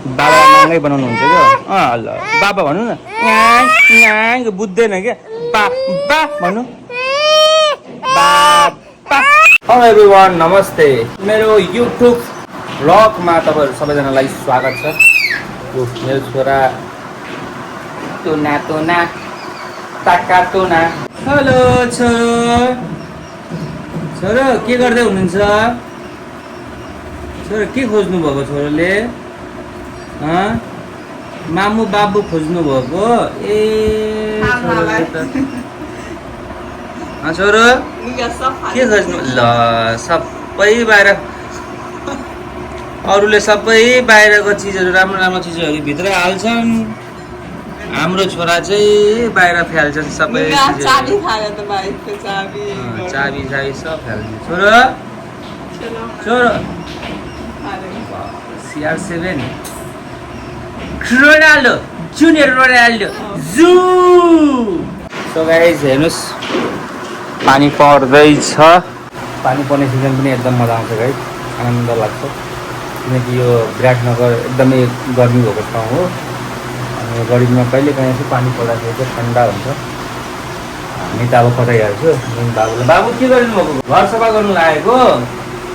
बाबा नाङ्गै बनाउनुहुन्छ क्या ल बाबा भन्नु न न्याङ बुझ्दैन क्या बा बा भन्नु बाबा। हेलो एभ्रिवान, नमस्ते। मेरो युट्युब भ्लगमा तपाईँहरू सबैजनालाई स्वागत छ। मेरो छोरा तुना ताका तुना। हेलो छोरो के गर्दै हुनुहुन्छ? छोरो के खोज्नु भएको छोरोले? मामु बाबु खोज्नु भएको? ए छोरो के खोज्नु? ल सबै बाहिर, अरूले सबै बाहिरको चिजहरू राम्रो राम्रो चिजहरू भित्रै हाल्छन्, हाम्रो छोरा चाहिँ बाहिर फ्याल्छन् सबै चाबी चाबी सब फ्याल्छ। छोरो CR7 रोनाल्डो जुनियर रोनाल्डो जू। सो गाइज हेर्नुहोस्, पानी पर्दैछ। पानी पर्ने सिजन पनि एकदम मजा आउँछ गाइज, आनन्द लाग्छ। किनकि यो विराटनगर एकदमै गर्मी भएको ठाउँ हो। अनि यो गर्मीमा कहिले काहीँ चाहिँ पानी पर्दाखेरि चाहिँ ठन्डा हुन्छ। हामी त अब कतै हेर्छु बाबुलाई। बाबु के गर्नु भएको? घर सफा गर्नु लागेको?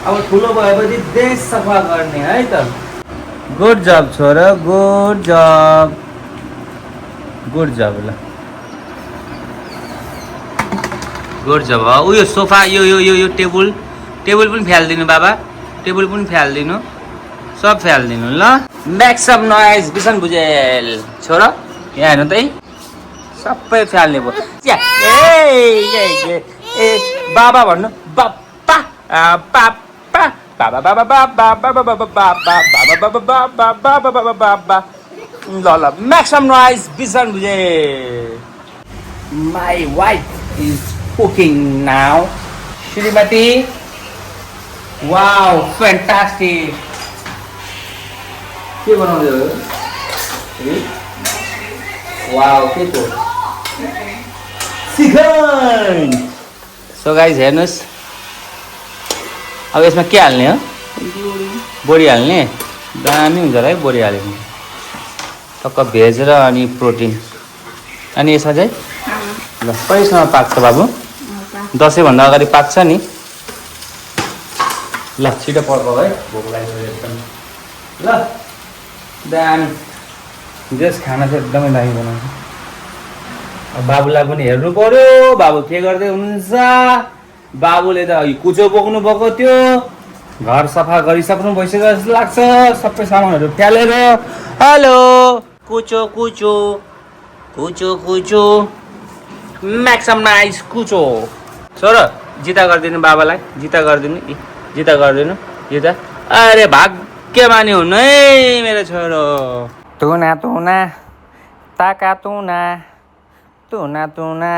अब ठुलो भएपछि देश सफा गर्ने है त। गुड जब छोरा, गुड जब ल गुड जब। उयो सोफा यो टेबल पनि फ्यालिदिनु बाबा, टेबल पनि फ्यालिदिनु, सब फ्यालिदिनु ल। Make some noise Bishan Bhujel. छोरा यहाँ हेर्नु त है, सबै फ्याल्ने भयो। ए बाबा भन्नु, बाबा बाबा बाबा बाबा बाबा बाबा बाबा बाबा बाबा ल make some noise Bishan Bhujel. My wife is cooking now. Shrimati, wow, fantastic. के बनाउँदै हो? वाउ, के को? चिकन। सो गाइज हेर्नुहोस्, अब यसमा के हाल्ने हो? बोडी हाल्ने। दामी हुन्छ होला है बोडी हाल्यो भने। टक्क भेज र अनि प्रोटिन। अनि यसमा चाहिँ ल कहिलेसम्म पाक्छ बाबु? दसैँभन्दा अगाडि पाक्छ नि। ल छिटो पकाऊ है, भोक लाग्यो एकदम। ल दामी जस खाना चाहिँ एकदमै दामी बनाउँछ। अब बाबुलाई पनि हेर्नु पर्यो, बाबु के गर्दै हुनुहुन्छ? बाबुले त कुचो बोक्नु भएको थियो, घर सफा गरिसक्नु भइसक्यो जस्तो लाग्छ, सबै सामानहरू फ्यालेर। हेलो कुचो कुचो कुचो कुचो मेक सम नाइस कुचो। छोरो जिता गरिदिनु बाबालाई, जिता गरिदिनु, जिता गरिदिनु, जिता। अरे भाग्यमानी हुनु है मेरो छोरो। तुना तुना ताका तुना तुना तुना।